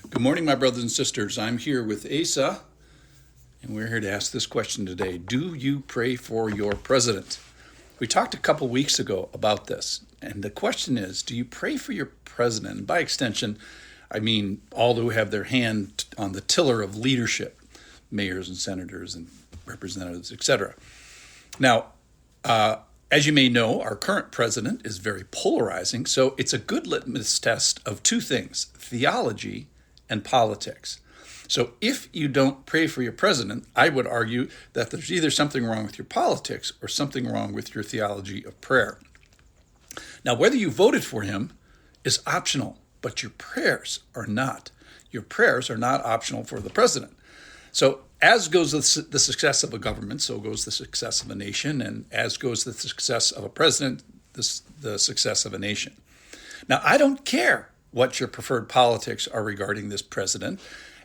Good morning, my brothers and sisters. I'm here with Asa, and we're here to ask this question today. Do you pray for your president? We talked a couple weeks ago about this, and the question is, do you pray for your president? And by extension, I mean all who have their hand on the tiller of leadership, mayors and senators and representatives, etc. Now, as you may know, our current president is very polarizing, so it's a good litmus test of two things, theology and politics. So if you don't pray for your president, I would argue that there's either something wrong with your politics or something wrong with your theology of prayer. Now, whether you voted for him is optional, but your prayers are not. Your prayers are not optional for the president. So as goes the success of a government, so goes the success of a nation, and as goes the success of a president, the success of a nation. Now, I don't care what your preferred politics are regarding this president,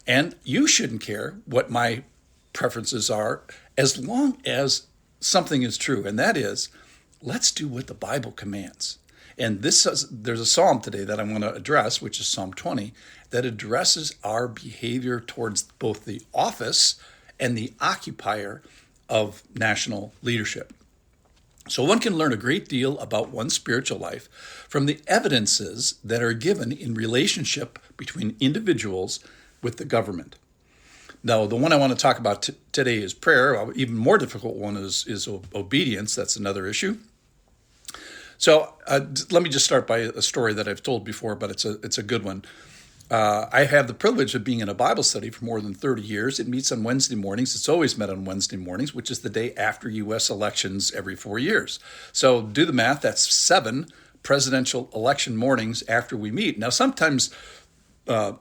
and you shouldn't care what my preferences are as long as something is true, and that is, let's do what the Bible commands. And there's a psalm today that I want to address, which is Psalm 20, that addresses our behavior towards both the office and the occupier of national leadership. So one can learn a great deal about one's spiritual life from the evidences that are given in relationship between individuals with the government. Now, the one I want to talk about today is prayer. An even more difficult one is obedience. That's another issue. So let me just start by a story that I've told before, but it's a good one. I have the privilege of being in a Bible study for more than 30 years. It meets on Wednesday mornings. It's always met on Wednesday mornings, which is the day after U.S. elections every 4 years. So do the math. That's 7 presidential election mornings after we meet. Now, sometimes a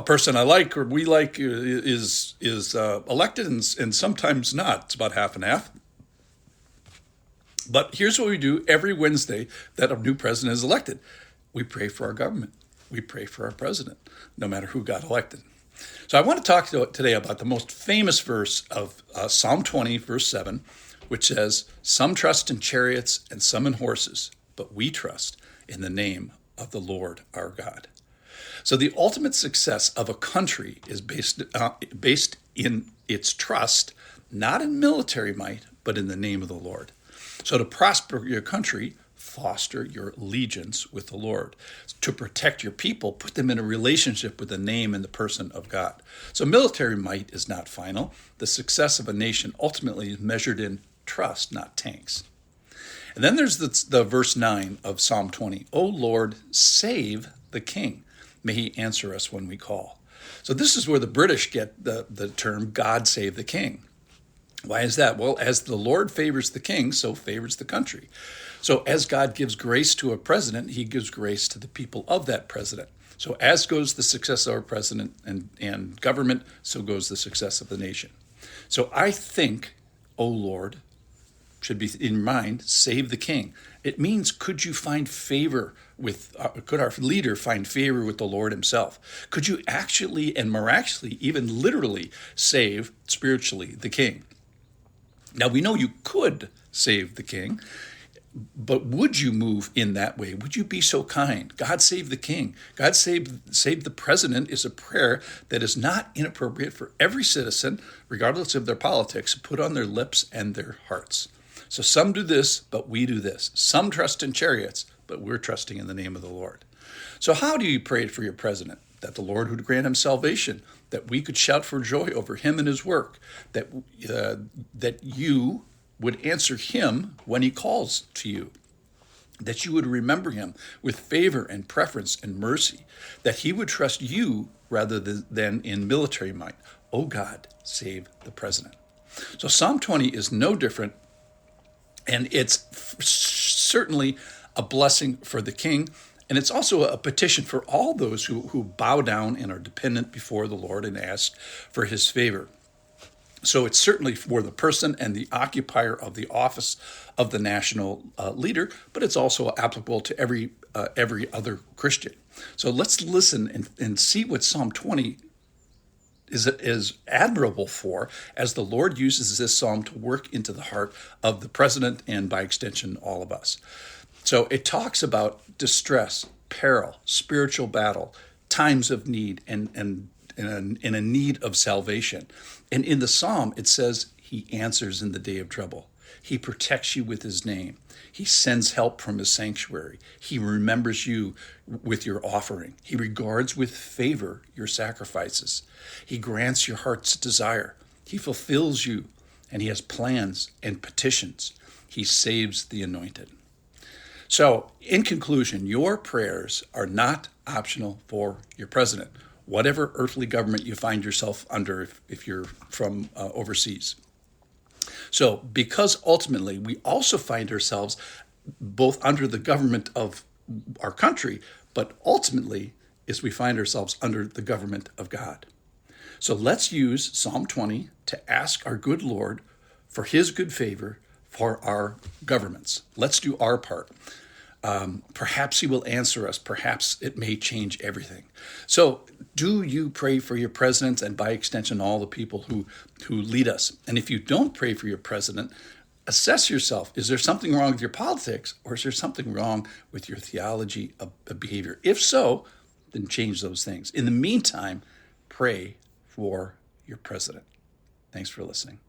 person I like or we like is elected and sometimes not. It's about half and half. But here's what we do every Wednesday that a new president is elected. We pray for our government. We pray for our president, no matter who got elected. So I want to talk today about the most famous verse of Psalm 20, verse 7, which says, "Some trust in chariots and some in horses, but we trust in the name of the Lord our God." So the ultimate success of a country is based in its trust, not in military might, but in the name of the Lord. So to prosper your country, foster your allegiance with the Lord. To protect your people, put them in a relationship with the name and the person of God. So military might is not final. The success of a nation ultimately is measured in trust, not tanks. And then there's the verse 9 of Psalm 20. "O Lord, save the king. May he answer us when we call." So this is where the British get the term "God save the king." Why is that? Well, as the Lord favors the king, so favors the country. So as God gives grace to a president, he gives grace to the people of that president. So as goes the success of our president and government, so goes the success of the nation. So I think, O Lord, should be in mind, save the king. It means, could you find favor with, could our leader find favor with the Lord himself? Could you actually and miraculously, even literally, save spiritually the king? Now, we know you could save the king, but would you move in that way? Would you be so kind? God save the king. God save the president is a prayer that is not inappropriate for every citizen, regardless of their politics, to put on their lips and their hearts. So some do this, but we do this. Some trust in chariots, but we're trusting in the name of the Lord. So how do you pray for your president? That the Lord would grant him salvation, that we could shout for joy over him and his work, that you would answer him when he calls to you, that you would remember him with favor and preference and mercy, that he would trust you rather than in military might. Oh God, save the president. So Psalm 20 is no different, and it's certainly a blessing for the king. And it's also a petition for all those who bow down and are dependent before the Lord and ask for his favor. So it's certainly for the person and the occupier of the office of the national leader, but it's also applicable to every other Christian. So let's listen and see what Psalm 20 is admirable for, as the Lord uses this psalm to work into the heart of the president and by extension all of us. So it talks about distress, peril, spiritual battle, times of need and in a need of salvation. And in the psalm, it says he answers in the day of trouble. He protects you with his name. He sends help from his sanctuary. He remembers you with your offering. He regards with favor your sacrifices. He grants your heart's desire. He fulfills you, and he has plans and petitions. He saves the anointed. So, in conclusion, your prayers are not optional for your president, whatever earthly government you find yourself under if you're from overseas. So, because ultimately we also find ourselves both under the government of our country, but ultimately is we find ourselves under the government of God. So let's use Psalm 20 to ask our good Lord for his good favor for our governments. Let's do our part. Perhaps he will answer us. Perhaps it may change everything. So do you pray for your president and by extension all the people who lead us? And if you don't pray for your president, assess yourself. Is there something wrong with your politics, or is there something wrong with your theology of behavior? If so, then change those things. In the meantime, pray for your president. Thanks for listening.